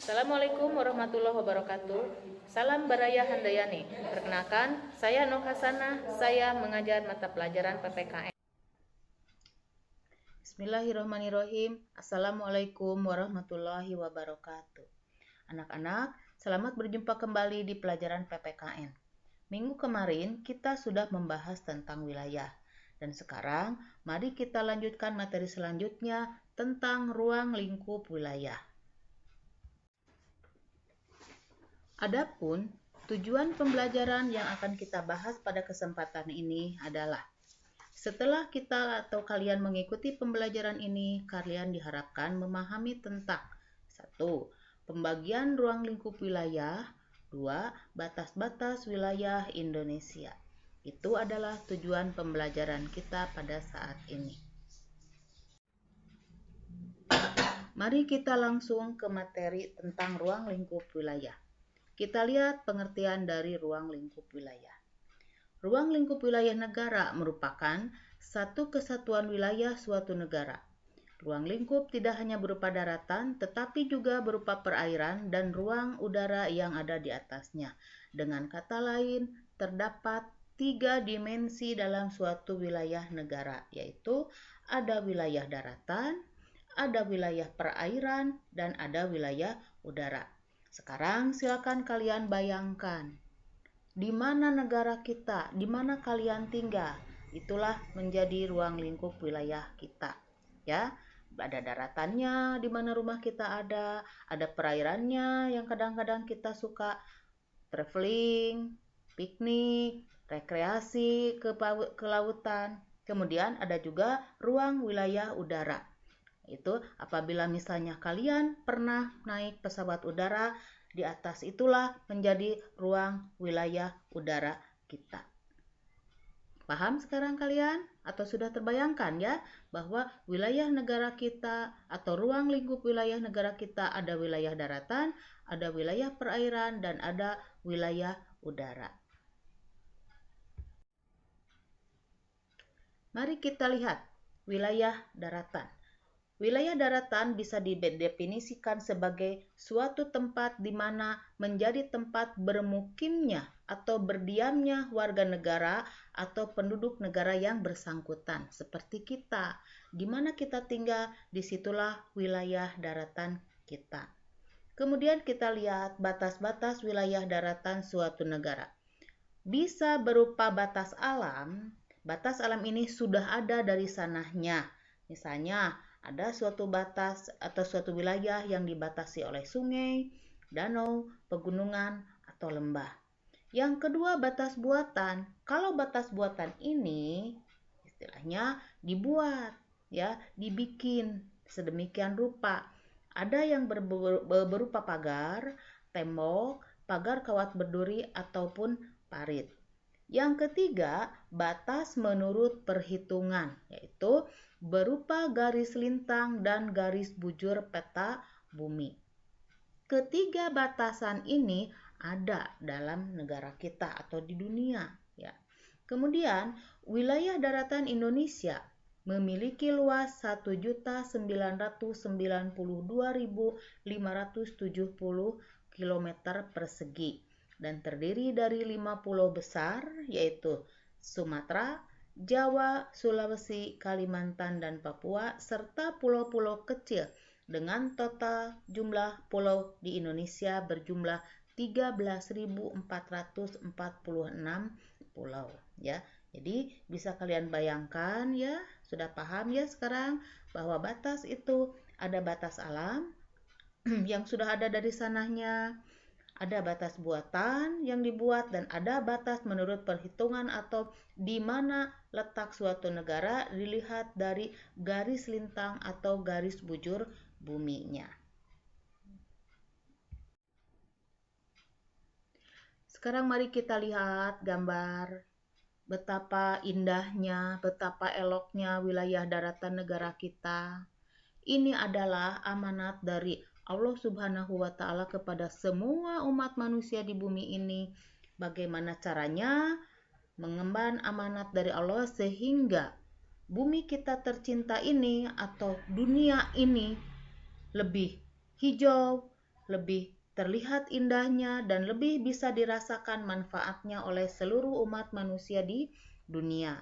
Assalamualaikum warahmatullahi wabarakatuh. Salam Baraya Handayani. Perkenalkan, saya Nur Hasanah. Saya mengajar mata pelajaran PPKN. Bismillahirrahmanirrahim. Assalamualaikum warahmatullahi wabarakatuh. Anak-anak, selamat berjumpa kembali di pelajaran PPKN. Minggu kemarin kita sudah membahas tentang wilayah. Dan sekarang, mari kita lanjutkan materi selanjutnya tentang ruang lingkup wilayah. Adapun tujuan pembelajaran yang akan kita bahas pada kesempatan ini adalah setelah kita atau kalian mengikuti pembelajaran ini, kalian diharapkan memahami tentang 1. Pembagian ruang lingkup wilayah. 2. Batas-batas wilayah Indonesia. Itu adalah tujuan pembelajaran kita pada saat ini. Mari kita langsung ke materi tentang ruang lingkup wilayah. Kita lihat pengertian dari ruang lingkup wilayah. Ruang lingkup wilayah negara merupakan satu kesatuan wilayah suatu negara. Ruang lingkup tidak hanya berupa daratan, tetapi juga berupa perairan dan ruang udara yang ada di atasnya. Dengan kata lain, terdapat 3 dimensi dalam suatu wilayah negara, yaitu ada wilayah daratan, ada wilayah perairan, dan ada wilayah udara. Sekarang silakan kalian bayangkan, di mana negara kita, di mana kalian tinggal, itulah menjadi ruang lingkup wilayah kita. Ya, ada daratannya di mana rumah kita ada perairannya yang kadang-kadang kita suka traveling, piknik, rekreasi ke lautan. Kemudian ada juga ruang wilayah udara. Itu apabila misalnya kalian pernah naik pesawat udara, di atas itulah menjadi ruang wilayah udara kita. Paham sekarang kalian? Atau sudah terbayangkan ya bahwa wilayah negara kita atau ruang lingkup wilayah negara kita ada wilayah daratan, ada wilayah perairan, dan ada wilayah udara. Mari kita lihat wilayah daratan. Wilayah daratan bisa didefinisikan sebagai suatu tempat di mana menjadi tempat bermukimnya atau berdiamnya warga negara atau penduduk negara yang bersangkutan. Seperti kita, di mana kita tinggal, disitulah wilayah daratan kita. Kemudian kita lihat batas-batas wilayah daratan suatu negara. Bisa berupa batas alam ini sudah ada dari sananya. Misalnya, ada suatu batas atau suatu wilayah yang dibatasi oleh sungai, danau, pegunungan, atau lembah. Yang kedua, batas buatan. Kalau batas buatan ini istilahnya dibuat, ya, dibikin sedemikian rupa. Ada yang berupa pagar, tembok, pagar kawat berduri, ataupun parit. Yang ketiga, batas menurut perhitungan, yaitu berupa garis lintang dan garis bujur peta bumi. Ketiga batasan ini ada dalam negara kita atau di dunia, ya. Kemudian, wilayah daratan Indonesia memiliki luas 1.992.570 km persegi dan terdiri dari 5 pulau besar, yaitu Sumatera, Jawa, Sulawesi, Kalimantan, dan Papua, serta pulau-pulau kecil dengan total jumlah pulau di Indonesia berjumlah 13.446 pulau, ya. Jadi bisa kalian bayangkan ya, sudah paham ya sekarang bahwa batas itu ada batas alam yang sudah ada dari sananya, ada batas buatan yang dibuat, dan ada batas menurut perhitungan atau di mana letak suatu negara dilihat dari garis lintang atau garis bujur buminya. Sekarang mari kita lihat gambar betapa indahnya, betapa eloknya wilayah daratan negara kita. Ini adalah amanat dari Allah Subhanahu wa Ta'ala kepada semua umat manusia di bumi ini. Bagaimana caranya mengemban amanat dari Allah sehingga bumi kita tercinta ini atau dunia ini lebih hijau, lebih terlihat indahnya dan lebih bisa dirasakan manfaatnya oleh seluruh umat manusia di dunia.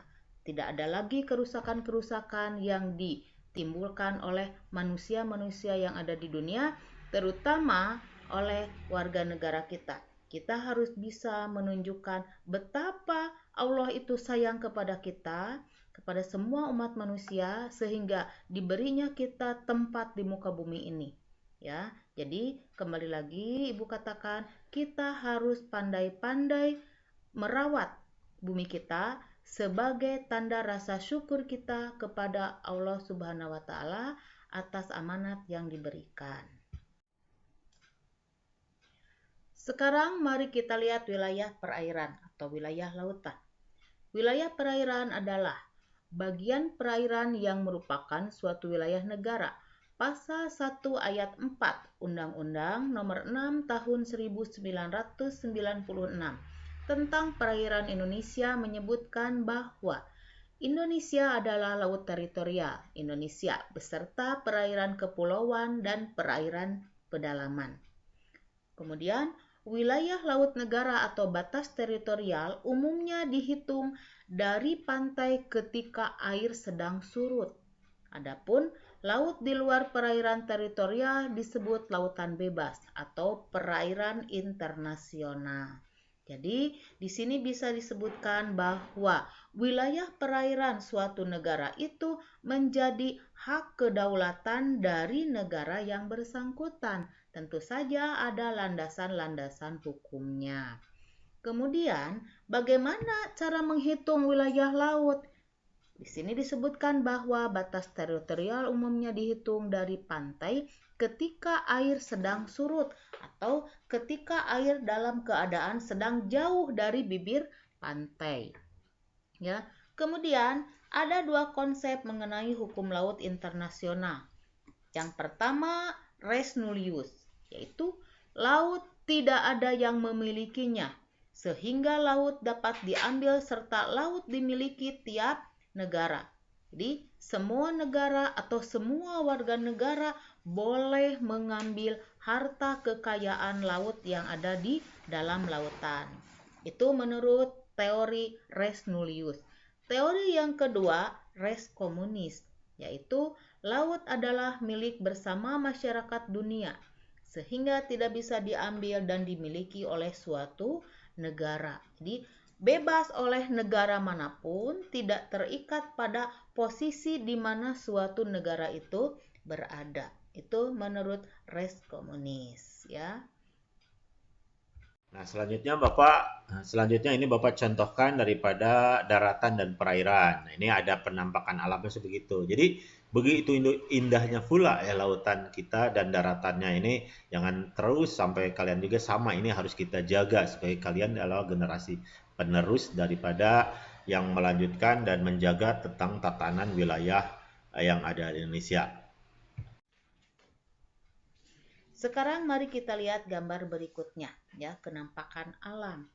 Tidak ada lagi kerusakan-kerusakan yang ditimbulkan oleh manusia-manusia yang ada di dunia, terutama oleh warga negara kita. Kita harus bisa menunjukkan betapa Allah itu sayang kepada kita, kepada semua umat manusia, sehingga diberinya kita tempat di muka bumi ini. Ya, jadi kembali lagi Ibu katakan, kita harus pandai-pandai merawat bumi kita sebagai tanda rasa syukur kita kepada Allah Subhanahu wa taala atas amanat yang diberikan. Sekarang mari kita lihat wilayah perairan atau wilayah lautan. Wilayah perairan adalah bagian perairan yang merupakan suatu wilayah negara. Pasal 1 ayat 4 Undang-Undang Nomor 6 Tahun 1996 tentang Perairan Indonesia menyebutkan bahwa Indonesia adalah laut teritorial Indonesia beserta perairan kepulauan dan perairan pedalaman. Kemudian, wilayah laut negara atau batas teritorial umumnya dihitung dari pantai ketika air sedang surut. Adapun laut di luar perairan teritorial disebut lautan bebas atau perairan internasional. Jadi, di sini bisa disebutkan bahwa wilayah perairan suatu negara itu menjadi hak kedaulatan dari negara yang bersangkutan. Tentu saja ada landasan-landasan hukumnya. Kemudian, bagaimana cara menghitung wilayah laut? Di sini disebutkan bahwa batas teritorial umumnya dihitung dari pantai ketika air sedang surut atau ketika air dalam keadaan sedang jauh dari bibir pantai. Ya. Kemudian, ada dua konsep mengenai hukum laut internasional. Yang pertama, res nullius, yaitu laut tidak ada yang memilikinya, sehingga laut dapat diambil serta laut dimiliki tiap negara. Jadi, semua negara atau semua warga negara boleh mengambil harta kekayaan laut yang ada di dalam lautan. Itu menurut teori res nullius. Teori yang kedua, res communis, yaitu laut adalah milik bersama masyarakat dunia, sehingga tidak bisa diambil dan dimiliki oleh suatu negara. Jadi, bebas oleh negara manapun, tidak terikat pada posisi di mana suatu negara itu berada. Itu menurut res komunis, ya. Nah, selanjutnya ini Bapak contohkan daripada daratan dan perairan. Nah, ini ada penampakan alamnya sebegitu. Jadi, begitu indahnya pula ya lautan kita dan daratannya ini, jangan terus sampai kalian juga sama, ini harus kita jaga supaya kalian adalah generasi penerus daripada yang melanjutkan dan menjaga tentang tatanan wilayah yang ada di Indonesia. Sekarang mari kita lihat gambar berikutnya, ya, penampakan alam.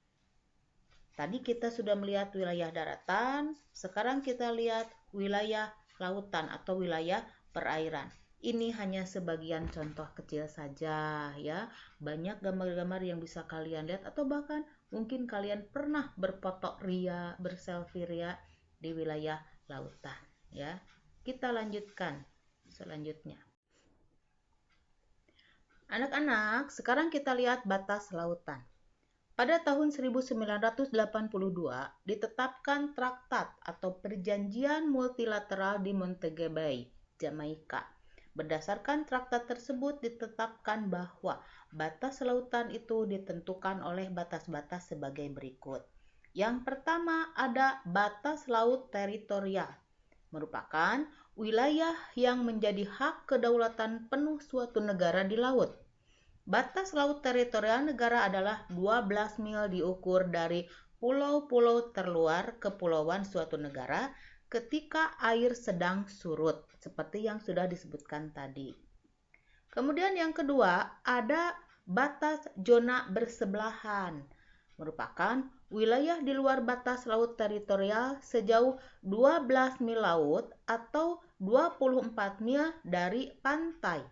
Tadi kita sudah melihat wilayah daratan, sekarang kita lihat wilayah lautan atau wilayah perairan. Ini hanya sebagian contoh kecil saja, ya. Banyak gambar-gambar yang bisa kalian lihat atau bahkan mungkin kalian pernah berfoto ria, berselfie ria di wilayah lautan, ya. Kita lanjutkan selanjutnya. Anak-anak, sekarang kita lihat batas lautan. Pada tahun 1982 ditetapkan traktat atau perjanjian multilateral di Montego Bay, Jamaika. Berdasarkan traktat tersebut ditetapkan bahwa batas lautan itu ditentukan oleh batas-batas sebagai berikut. Yang pertama ada batas laut teritorial, merupakan wilayah yang menjadi hak kedaulatan penuh suatu negara di laut. Batas laut teritorial negara adalah 12 mil diukur dari pulau-pulau terluar kepulauan suatu negara ketika air sedang surut, seperti yang sudah disebutkan tadi. Kemudian yang kedua, ada batas zona bersebelahan, merupakan wilayah di luar batas laut teritorial sejauh 12 mil laut atau 24 mil dari pantai.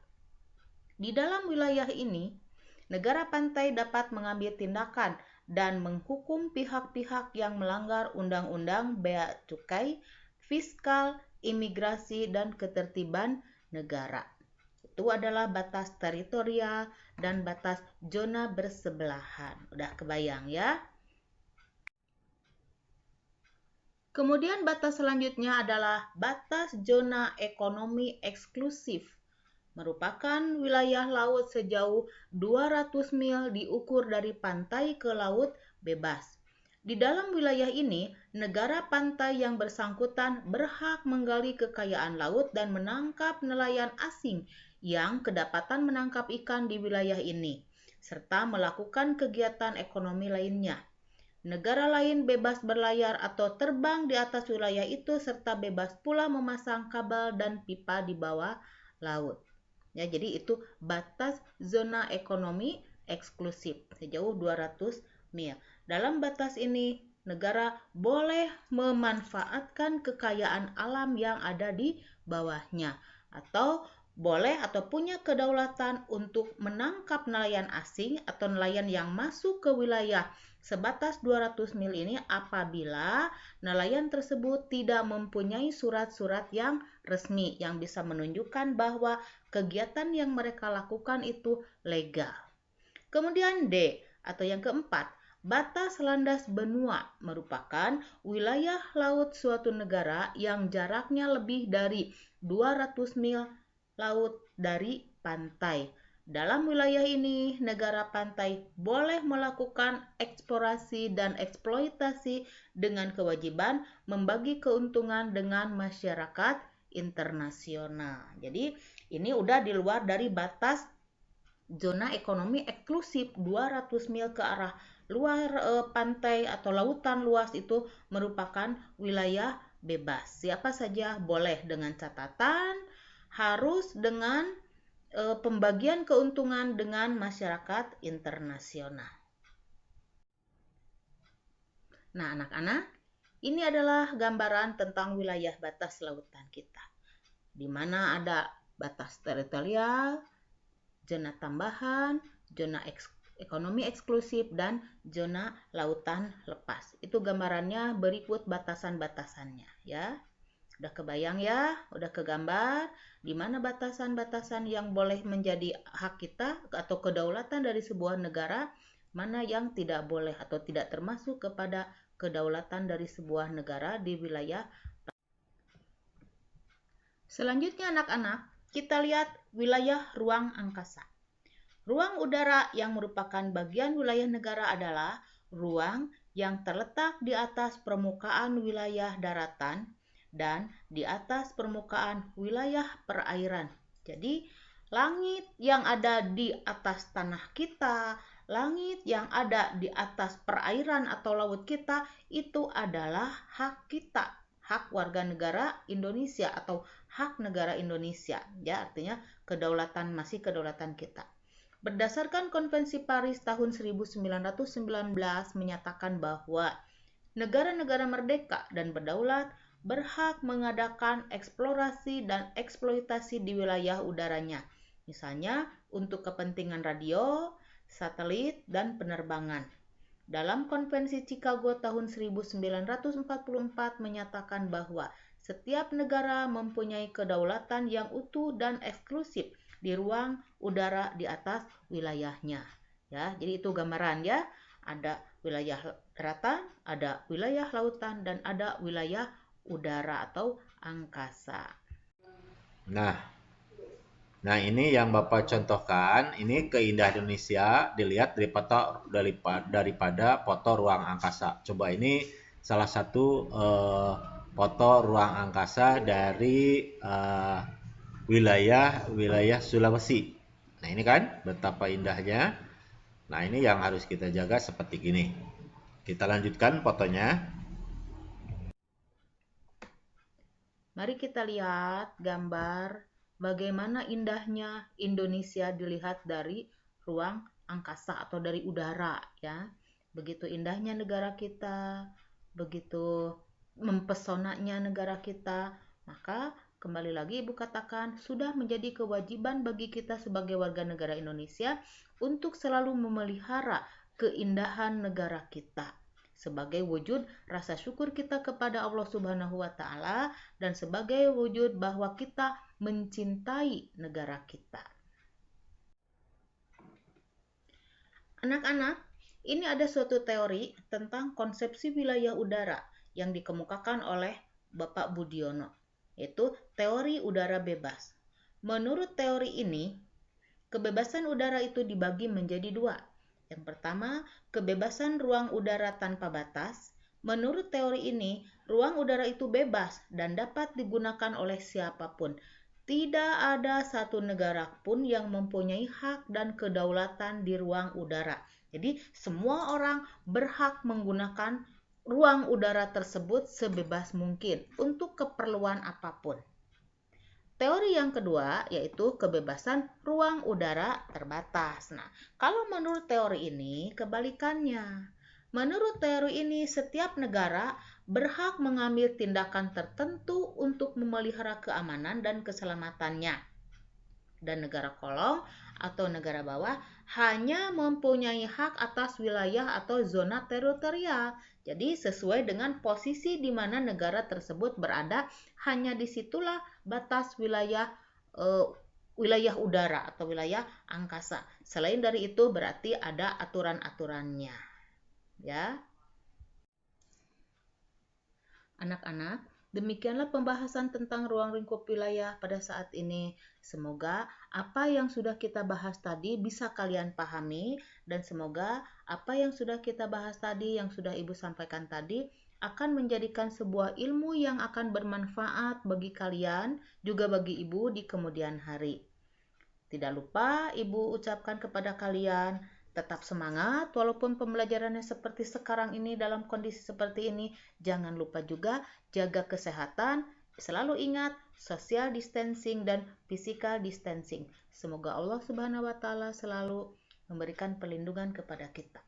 Di dalam wilayah ini, Negara pantai dapat mengambil tindakan dan menghukum pihak-pihak yang melanggar undang-undang bea cukai, fiskal, imigrasi, dan ketertiban negara. Itu adalah batas teritorial dan batas zona bersebelahan. Udah kebayang ya? Kemudian batas selanjutnya adalah batas zona ekonomi eksklusif. Merupakan wilayah laut sejauh 200 mil diukur dari pantai ke laut bebas. Di dalam wilayah ini, negara pantai yang bersangkutan berhak menggali kekayaan laut dan menangkap nelayan asing yang kedapatan menangkap ikan di wilayah ini, serta melakukan kegiatan ekonomi lainnya. Negara lain bebas berlayar atau terbang di atas wilayah itu serta bebas pula memasang kabel dan pipa di bawah laut. Ya, jadi itu batas zona ekonomi eksklusif sejauh 200 mil. Dalam batas ini, negara boleh memanfaatkan kekayaan alam yang ada di bawahnya atau boleh atau punya kedaulatan untuk menangkap nelayan asing atau nelayan yang masuk ke wilayah sebatas 200 mil ini apabila nelayan tersebut tidak mempunyai surat-surat yang resmi yang bisa menunjukkan bahwa kegiatan yang mereka lakukan itu legal. Kemudian D atau yang keempat, batas landas benua merupakan wilayah laut suatu negara yang jaraknya lebih dari 200 mil laut dari pantai. Dalam wilayah ini, negara pantai boleh melakukan eksplorasi dan eksploitasi dengan kewajiban membagi keuntungan dengan masyarakat internasional. Jadi, ini udah di luar dari batas zona ekonomi eksklusif 200 mil ke arah luar pantai atau lautan luas itu merupakan wilayah bebas. Siapa saja boleh dengan catatan harus dengan pembagian keuntungan dengan masyarakat internasional. Nah, anak-anak, ini adalah gambaran tentang wilayah batas lautan kita, di mana ada batas teritorial, zona tambahan, zona ekonomi eksklusif, dan zona lautan lepas. Itu gambarannya berikut batasan-batasannya ya. Udah kebayang ya? Udah kegambar di mana batasan-batasan yang boleh menjadi hak kita atau kedaulatan dari sebuah negara, mana yang tidak boleh atau tidak termasuk kepada kedaulatan dari sebuah negara di wilayah. Selanjutnya anak-anak, kita lihat wilayah ruang angkasa. Ruang udara yang merupakan bagian wilayah negara adalah ruang yang terletak di atas permukaan wilayah daratan dan di atas permukaan wilayah perairan. Jadi, langit yang ada di atas tanah kita, langit yang ada di atas perairan atau laut kita, itu adalah hak kita, hak warga negara Indonesia atau hak negara Indonesia. Ya, artinya masih kedaulatan kita. Berdasarkan Konvensi Paris tahun 1919 menyatakan bahwa negara-negara merdeka dan berdaulat berhak mengadakan eksplorasi dan eksploitasi di wilayah udaranya, misalnya untuk kepentingan radio, satelit, dan penerbangan. Dalam Konvensi Chicago tahun 1944 menyatakan bahwa setiap negara mempunyai kedaulatan yang utuh dan eksklusif di ruang udara di atas wilayahnya. Ya, jadi itu gambaran ya. Ada wilayah daratan, ada wilayah lautan, dan ada wilayah udara atau angkasa. Nah ini yang Bapak contohkan, ini keindahan Indonesia dilihat daripada foto ruang angkasa. Coba ini salah satu foto ruang angkasa dari wilayah Sulawesi. Nah ini kan betapa indahnya. Nah ini yang harus kita jaga seperti gini. Kita lanjutkan fotonya. Mari kita lihat gambar bagaimana indahnya Indonesia dilihat dari ruang angkasa atau dari udara ya. Begitu indahnya negara kita, begitu mempesonanya negara kita, maka kembali lagi Ibu katakan, sudah menjadi kewajiban bagi kita sebagai warga negara Indonesia untuk selalu memelihara keindahan negara kita sebagai wujud rasa syukur kita kepada Allah Subhanahu wa taala dan sebagai wujud bahwa kita mencintai negara kita. Anak-anak, ini ada suatu teori tentang konsepsi wilayah udara yang dikemukakan oleh Bapak Budiono, yaitu teori udara bebas. Menurut teori ini, kebebasan udara itu dibagi menjadi dua. Yang pertama, kebebasan ruang udara tanpa batas. Menurut teori ini, ruang udara itu bebas dan dapat digunakan oleh siapapun. Tidak ada satu negara pun yang mempunyai hak dan kedaulatan di ruang udara. Jadi, semua orang berhak menggunakan ruang udara tersebut sebebas mungkin untuk keperluan apapun. Teori yang kedua yaitu kebebasan ruang udara terbatas. Nah, kalau menurut teori ini kebalikannya. Menurut teori ini setiap negara berhak mengambil tindakan tertentu untuk memelihara keamanan dan keselamatannya. Dan negara kolong atau negara bawah hanya mempunyai hak atas wilayah atau zona teritorial. Jadi sesuai dengan posisi di mana negara tersebut berada, hanya disitulah batas wilayah udara atau wilayah angkasa. Selain dari itu berarti ada aturan-aturannya. Ya. Anak-anak, demikianlah pembahasan tentang ruang lingkup wilayah pada saat ini. Semoga apa yang sudah kita bahas tadi bisa kalian pahami dan semoga apa yang sudah kita bahas tadi, yang sudah Ibu sampaikan tadi, akan menjadikan sebuah ilmu yang akan bermanfaat bagi kalian, juga bagi Ibu di kemudian hari. Tidak lupa Ibu ucapkan kepada kalian, tetap semangat walaupun pembelajarannya seperti sekarang ini dalam kondisi seperti ini. Jangan lupa juga jaga kesehatan. Selalu ingat social distancing dan physical distancing. Semoga Allah Subhanahu wa taala selalu memberikan perlindungan kepada kita.